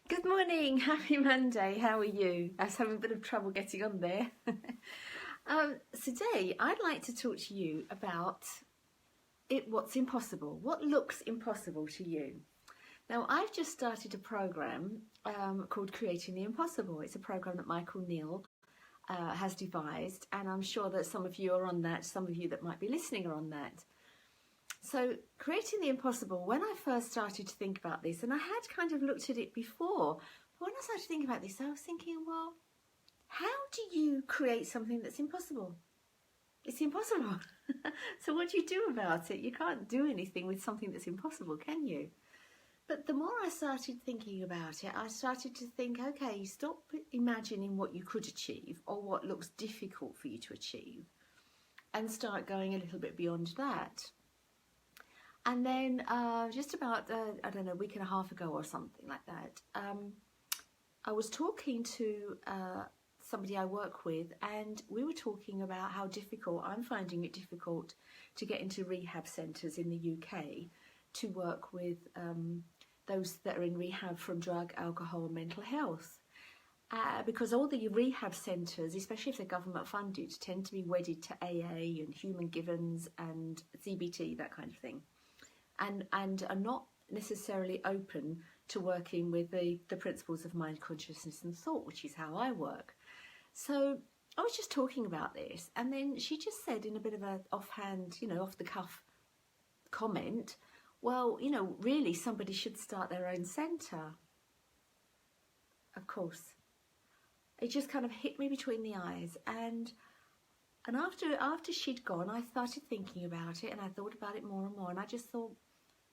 Good morning, happy Monday. How are you? I was having a bit of trouble getting on there. Today, I'd like to talk to you about what's impossible, what looks impossible to you. Now, I've just started a program called Creating the Impossible. It's a program that Michael Neal has devised, and I'm sure that some of you are on that, some of you that might be listening are on that. So creating the impossible, when I first started to think about this, and I had kind of looked at it before, but when I started to think about this, I was thinking, well, how do you create something that's impossible? It's impossible. So what do you do about it? You can't do anything with something that's impossible, can you? But the more I started thinking about it, I started to think, okay, stop imagining what you could achieve or what looks difficult for you to achieve and start going a little bit beyond that. And then just about, I don't know, a week and a half ago or something like that, I was talking to somebody I work with, and we were talking about how difficult, I'm finding it difficult to get into rehab centres in the UK to work with those that are in rehab from drug, alcohol and mental health. Because all the rehab centres, especially if they're government funded, tend to be wedded to AA and Human Givens and CBT, that kind of thing. And are not necessarily open to working with the principles of mind, consciousness and thought, which is how I work. So I was just talking about this, and then she just said in a bit of a offhand, off the cuff comment, well, really somebody should start their own centre. Of course. It just kind of hit me between the eyes, and after she'd gone, I started thinking about it, and I thought about it more and more, and I just thought,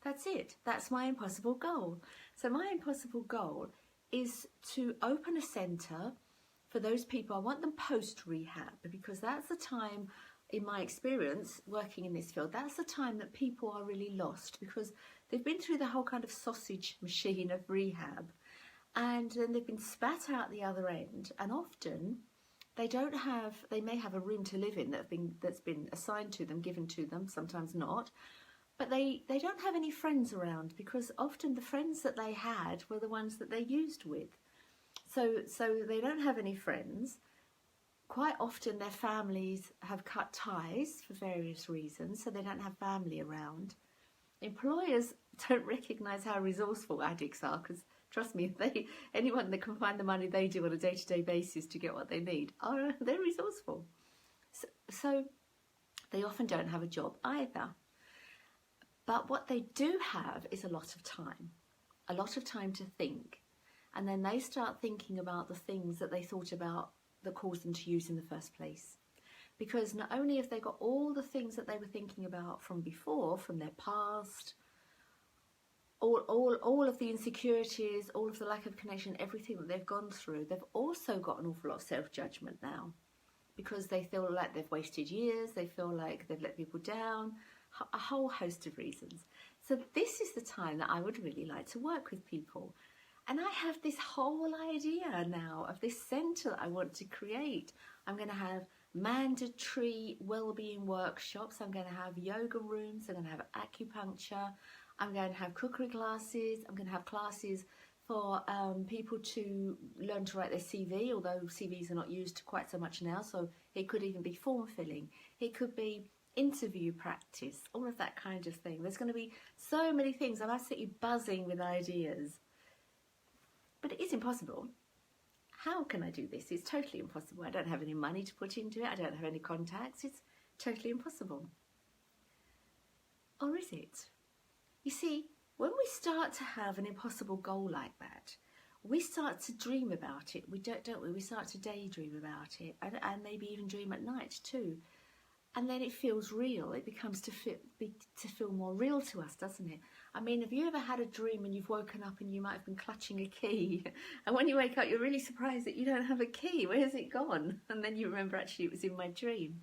that's it. That's my impossible goal. So my impossible goal is to open a centre for those people. I want them post-rehab, because that's the time, in my experience working in this field, that's the time that people are really lost, because they've been through the whole kind of sausage machine of rehab, and then they've been spat out the other end, and often they may have a room to live in that's been assigned to them, given to them, sometimes not. But they don't have any friends around, because often the friends that they had were the ones that they used with. So they don't have any friends. Quite often their families have cut ties for various reasons, so they don't have family around. Employers don't recognise how resourceful addicts are, because trust me, anyone that can find the money they do on a day-to-day basis to get what they need, they're resourceful. So they often don't have a job either. But what they do have is a lot of time to think. And then they start thinking about the things that they thought about that caused them to use in the first place. Because not only have they got all the things that they were thinking about from before, from their past, all of the insecurities, all of the lack of connection, everything that they've gone through, they've also got an awful lot of self-judgment now. Because they feel like they've wasted years, they feel like they've let people down, a whole host of reasons. So this is the time that I would really like to work with people. And I have this whole idea now of this centre that I want to create. I'm going to have mandatory well-being workshops. I'm going to have yoga rooms. I'm going to have acupuncture. I'm going to have cookery classes. I'm going to have classes for people to learn to write their CV, although CVs are not used quite so much now. So it could even be form filling. It could be interview practice, all of that kind of thing. There's going to be so many things. I'm absolutely buzzing with ideas. But it is impossible. How can I do this? It's totally impossible. I don't have any money to put into it. I don't have any contacts. It's totally impossible. Or is it? You see, when we start to have an impossible goal like that, we start to dream about it. Don't we? We start to daydream about it, and maybe even dream at night too. And then it feels real. It becomes to feel more real to us, doesn't it? I mean, have you ever had a dream and you've woken up and you might have been clutching a key, and when you wake up you're really surprised that you don't have a key? Where's it gone? And then you remember, actually it was in my dream.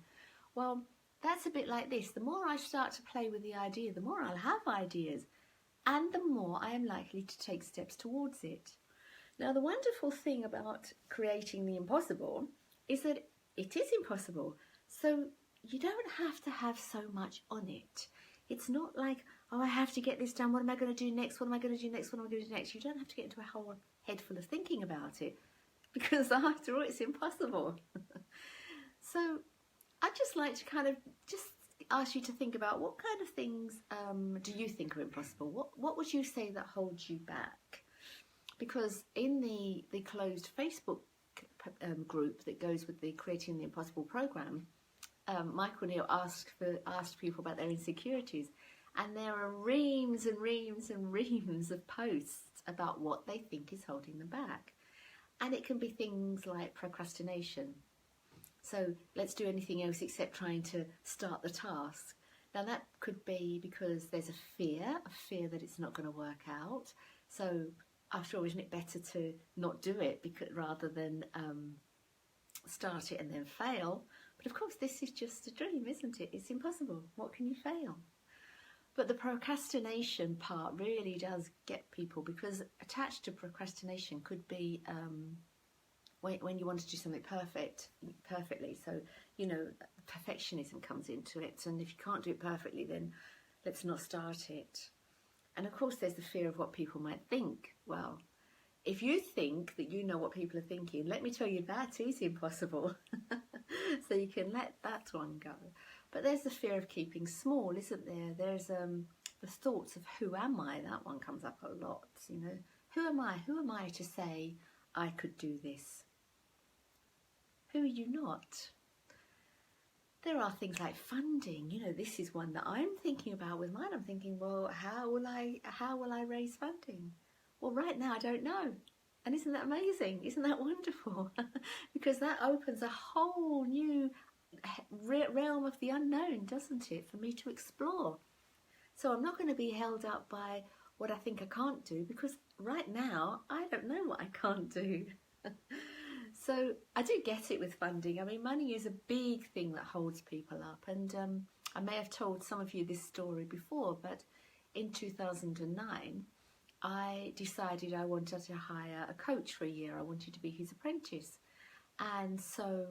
Well, that's a bit like this. The more I start to play with the idea, the more I'll have ideas, and the more I am likely to take steps towards it. Now, the wonderful thing about creating the impossible is that it is impossible. So you don't have to have so much on it. It's not like, oh, I have to get this done. What am I going to do next? What am I going to do next? What am I going to do next? You don't have to get into a whole head full of thinking about it, because after all, it's impossible. So I'd just like to kind of just ask you to think about, what kind of things do you think are impossible? What would you say that holds you back? Because in the closed Facebook group that goes with the Creating the Impossible program, Michael Neal asked people about their insecurities, and there are reams and reams and reams of posts about what they think is holding them back. And it can be things like procrastination. So let's do anything else except trying to start the task. Now that could be because there's a fear that it's not going to work out. So after all, isn't it better to not do it rather than start it and then fail? But of course, this is just a dream, isn't it? It's impossible. What can you fail? But the procrastination part really does get people, because attached to procrastination could be when you want to do something perfectly. So, you know, perfectionism comes into it. And if you can't do it perfectly, then let's not start it. And of course, there's the fear of what people might think. Well, if you think that you know what people are thinking, let me tell you, that is impossible. So you can let that one go. But there's the fear of keeping small, isn't there? There's the thoughts of who am I? That one comes up a lot, you know. Who am I? Who am I to say I could do this? Who are you not? There are things like funding. You know, this is one that I'm thinking about with mine. I'm thinking, well, how will I raise funding? Well, right now I don't know. And isn't that amazing? Isn't that wonderful? Because that opens a whole new realm of the unknown, doesn't it, for me to explore. So I'm not going to be held up by what I think I can't do, because right now I don't know what I can't do. So I do get it with funding. I mean, money is a big thing that holds people up. And I may have told some of you this story before, but in 2009, I decided I wanted to hire a coach for a year. I wanted to be his apprentice. And so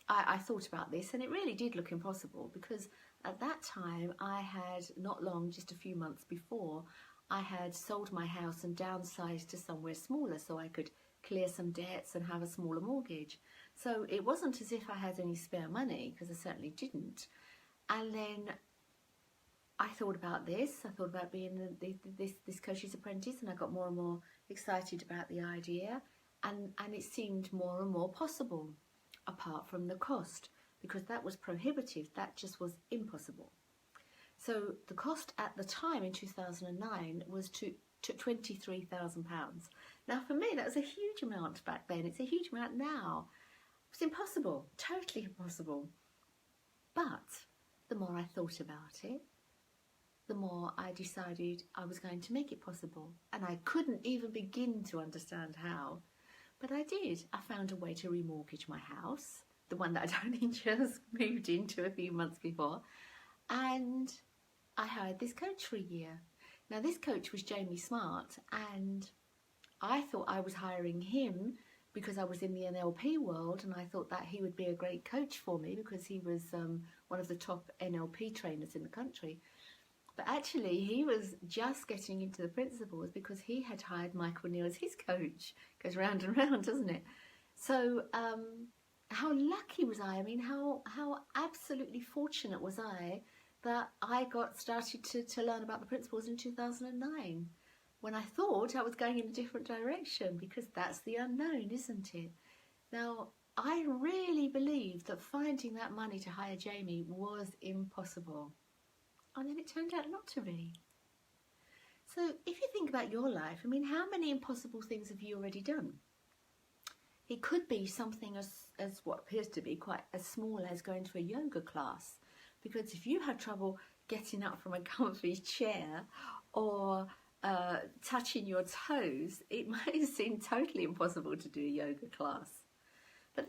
I thought about this, and it really did look impossible, because at that time I had not long, just a few months before, I had sold my house and downsized to somewhere smaller so I could clear some debts and have a smaller mortgage. So it wasn't as if I had any spare money, because I certainly didn't. And then I thought about this. I thought about being this coach's apprentice, and I got more and more excited about the idea, and it seemed more and more possible, apart from the cost, because that was prohibitive. That just was impossible. So the cost at the time in 2009 was to £23,000. Now for me, that was a huge amount back then. It's a huge amount now. It was impossible, totally impossible. But the more I thought about it, the more I decided I was going to make it possible. And I couldn't even begin to understand how. But I did. I found a way to remortgage my house, the one that I'd only just moved into a few months before. And I hired this coach for a year. Now this coach was Jamie Smart, and I thought I was hiring him because I was in the NLP world, and I thought that he would be a great coach for me because he was one of the top NLP trainers in the country. But actually he was just getting into the principles because he had hired Michael Neal as his coach. Goes round and round, doesn't it? So how lucky was I? I mean, how absolutely fortunate was I that I got started to learn about the principles in 2009, when I thought I was going in a different direction, because that's the unknown, isn't it? Now, I really believed that finding that money to hire Jamie was impossible. And then it turned out not to be. So if you think about your life, I mean, how many impossible things have you already done? It could be something as what appears to be quite as small as going to a yoga class. Because if you have trouble getting up from a comfy chair or touching your toes, it might seem totally impossible to do a yoga class. But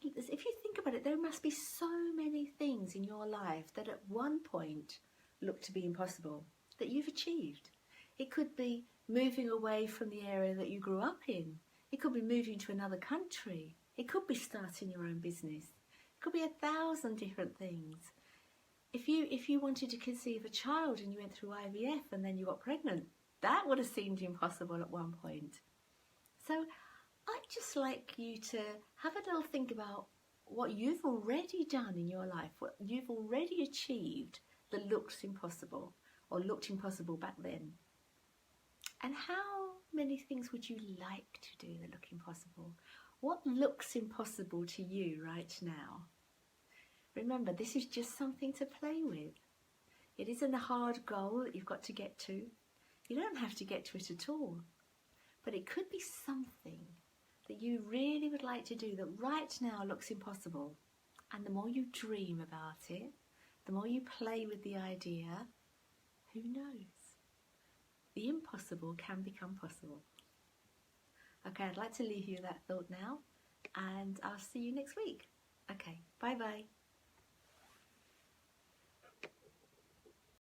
if you think about it, there must be so many things in your life that at one point looked to be impossible that you've achieved. It could be moving away from the area that you grew up in. It could be moving to another country. It could be starting your own business. It could be 1,000 different things. If you wanted to conceive a child and you went through IVF and then you got pregnant, that would have seemed impossible at one point. So I'd just like you to have a little think about what you've already done in your life, what you've already achieved that looks impossible or looked impossible back then. And how many things would you like to do that look impossible? What looks impossible to you right now? Remember, this is just something to play with. It isn't a hard goal that you've got to get to. You don't have to get to it at all. But it could be something that you really would like to do that right now looks impossible. And the more you dream about it, the more you play with the idea, who knows? The impossible can become possible. Okay, I'd like to leave you that thought now, and I'll see you next week. Okay, bye-bye.